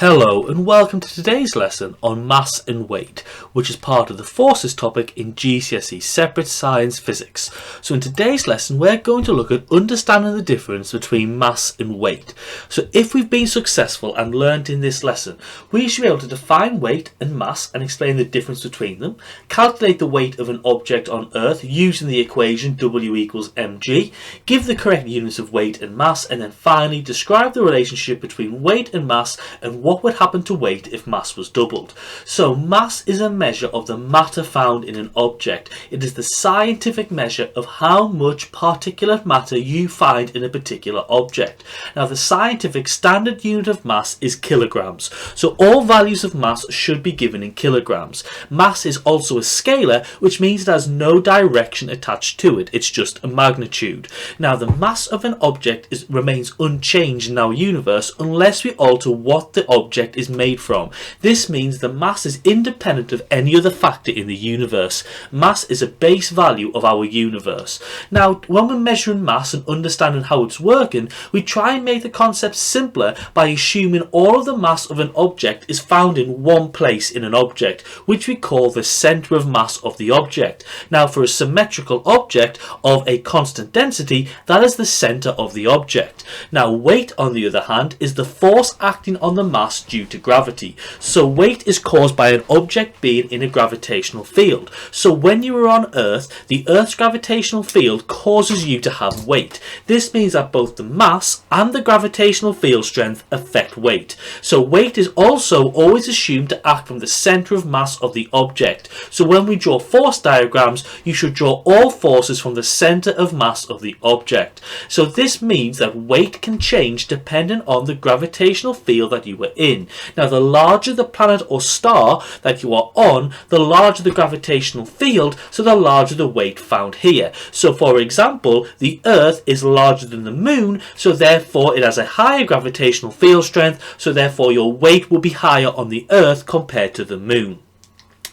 Hello and welcome to today's lesson on mass and weight, which is part of the forces topic in GCSE Separate Science Physics. So in today's lesson we're going to look at understanding the difference between mass and weight. So if we've been successful and learned in this lesson, we should be able to define weight and mass and explain the difference between them, calculate the weight of an object on Earth using the equation W equals mg, give the correct units of weight and mass, and then finally describe the relationship between weight and mass and what would happen to weight if mass was doubled. So mass is a measure of the matter found in an object. It is the scientific measure of how much particulate matter you find in a particular object. Now the scientific standard unit of mass is kilograms. So all values of mass should be given in kilograms. Mass is also a scalar, which means it has no direction attached to it. It's just a magnitude. Now the mass of an object remains unchanged in our universe unless we alter what the object is made from. This means the mass is independent of any other factor in the universe. Mass is a base value of our universe. Now when we're measuring mass and understanding how it's working, we try and make the concept simpler by assuming all of the mass of an object is found in one place in an object, which we call the center of mass of the object. Now for a symmetrical object of a constant density, that is the center of the object. Now weight, on the other hand, is the force acting on the mass due to gravity. So weight is caused by an object being in a gravitational field. So when you are on Earth, the Earth's gravitational field causes you to have weight. This means that both the mass and the gravitational field strength affect weight. So weight is also always assumed to act from the center of mass of the object. So when we draw force diagrams, you should draw all forces from the center of mass of the object. So this means that weight can change depending on the gravitational field that you are in. Now the larger the planet or star that you are on, the larger the gravitational field, so the larger the weight found here. So for example, the Earth is larger than the Moon, so therefore it has a higher gravitational field strength, so therefore your weight will be higher on the Earth compared to the Moon.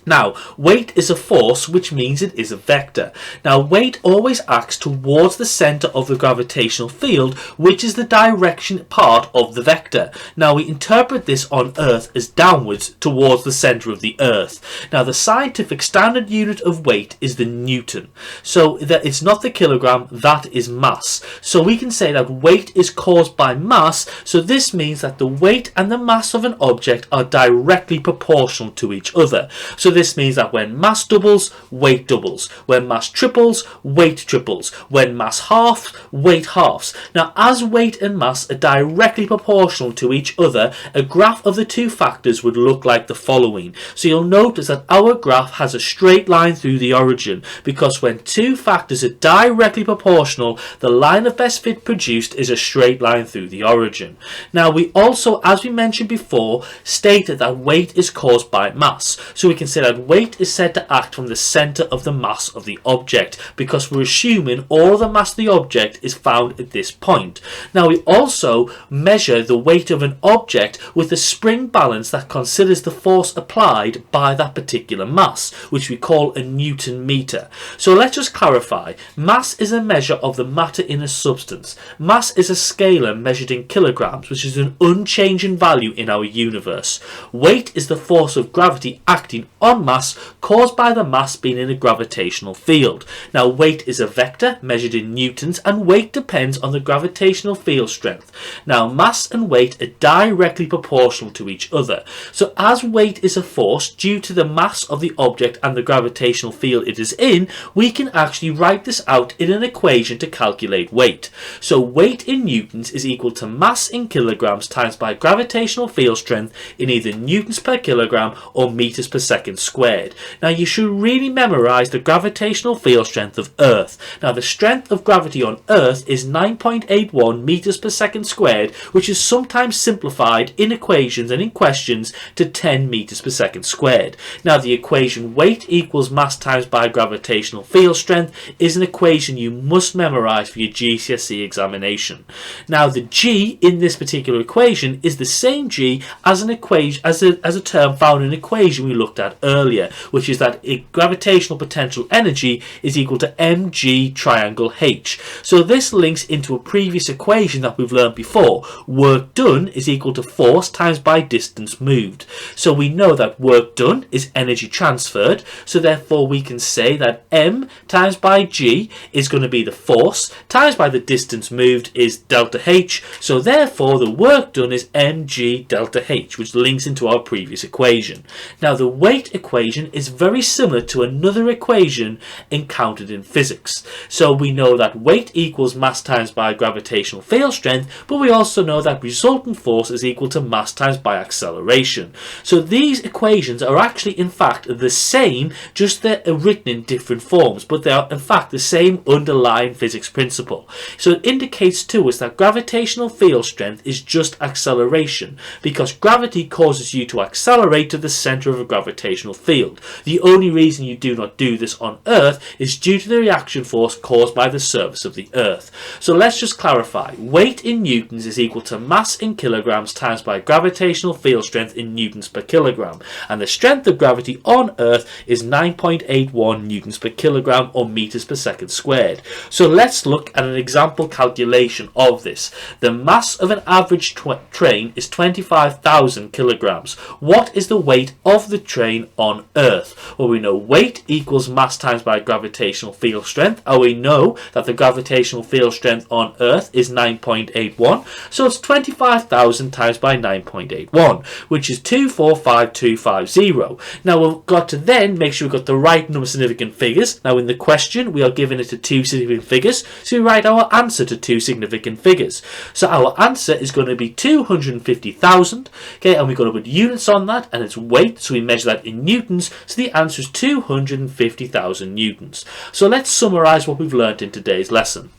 Now, weight is a force, which means it is a vector. Now, weight always acts towards the center of the gravitational field, which is the direction part of the vector. Now, we interpret this on Earth as downwards towards the center of the Earth. Now, the scientific standard unit of weight is the Newton. So, that it's not the kilogram, that is mass. So, we can say that weight is caused by mass, so this means that the weight and the mass of an object are directly proportional to each other. So this means that when mass doubles, weight doubles. When mass triples, weight triples. When mass halves, weight halves. Now, as weight and mass are directly proportional to each other, a graph of the two factors would look like the following. So you'll notice that our graph has a straight line through the origin, because when two factors are directly proportional, the line of best fit produced is a straight line through the origin. Now, we also, as we mentioned before, stated that weight is caused by mass. So we can say that weight is said to act from the center of the mass of the object, because we're assuming all the mass of the object is found at this point. Now we also measure the weight of an object with a spring balance that considers the force applied by that particular mass, which we call a Newton meter. So let's just clarify. Mass is a measure of the matter in a substance. Mass is a scalar measured in kilograms, which is an unchanging value in our universe. Weight is the force of gravity acting on mass caused by the mass being in a gravitational field. Now weight is a vector measured in newtons, and weight depends on the gravitational field strength. Now mass and weight are directly proportional to each other. So as weight is a force due to the mass of the object and the gravitational field it is in, we can actually write this out in an equation to calculate weight. So weight in newtons is equal to mass in kilograms times by gravitational field strength in either newtons per kilogram or meters per second squared. Now you should really memorize the gravitational field strength of Earth. Now the strength of gravity on Earth is 9.81 meters per second squared, which is sometimes simplified in equations and in questions to 10 meters per second squared. Now the equation weight equals mass times by gravitational field strength is an equation you must memorize for your GCSE examination. Now the G in this particular equation is the same G as an equation as a term found in an equation we looked at earlier, which is that gravitational potential energy is equal to mg triangle h. So this links into a previous equation that we've learned before. Work done is equal to force times by distance moved. So we know that work done is energy transferred, so therefore we can say that m times by g is going to be the force times by the distance moved is delta h, so therefore the work done is mg delta h, which links into our previous equation. Now the weight equation is very similar to another equation encountered in physics. So we know that weight equals mass times by gravitational field strength, but we also know that resultant force is equal to mass times by acceleration. So these equations are actually in fact the same, just they're written in different forms, but they are in fact the same underlying physics principle. So it indicates to us that gravitational field strength is just acceleration, because gravity causes you to accelerate to the center of a gravitational field. The only reason you do not do this on Earth is due to the reaction force caused by the surface of the Earth. So let's just clarify. Weight in newtons is equal to mass in kilograms times by gravitational field strength in newtons per kilogram, and the strength of gravity on Earth is 9.81 newtons per kilogram, or meters per second squared. So let's look at an example calculation of this. The mass of an average train is 25,000 kilograms. What is the weight of the train on Earth? Well, we know weight equals mass times by gravitational field strength, and we know that the gravitational field strength on Earth is 9.81, so it's 25,000 times by 9.81, which is 245250. Now we've got to then make sure we've got the right number of significant figures. Now in the question we are given it to two significant figures, so we write our answer to two significant figures. So our answer is going to be 250,000, okay, and we've got to put units on that, and it's weight, so we measure that in newtons, so the answer is 250,000 newtons. So let's summarize what we've learned in today's lesson.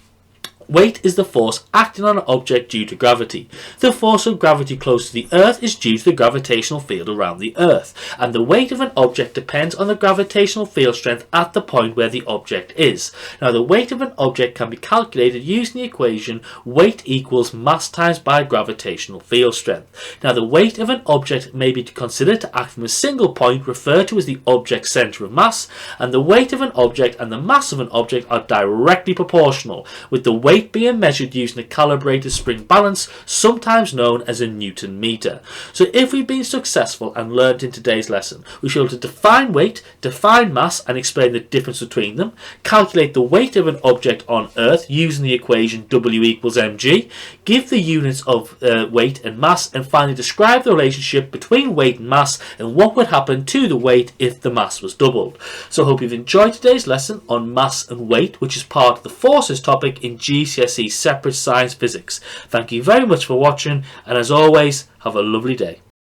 Weight is the force acting on an object due to gravity. The force of gravity close to the Earth is due to the gravitational field around the Earth, and the weight of an object depends on the gravitational field strength at the point where the object is. Now the weight of an object can be calculated using the equation weight equals mass times by gravitational field strength. Now the weight of an object may be considered to act from a single point referred to as the object's centre of mass, and the weight of an object and the mass of an object are directly proportional, with the weight being measured using a calibrated spring balance, sometimes known as a Newton meter. So if we've been successful and learned in today's lesson, we should be able to define weight, define mass and explain the difference between them, calculate the weight of an object on Earth using the equation W equals mg, give the units of weight and mass, and finally describe the relationship between weight and mass and what would happen to the weight if the mass was doubled. So I hope you've enjoyed today's lesson on mass and weight, which is part of the forces topic in GCSE Separate Science Physics. Thank you very much for watching, and as always, have a lovely day.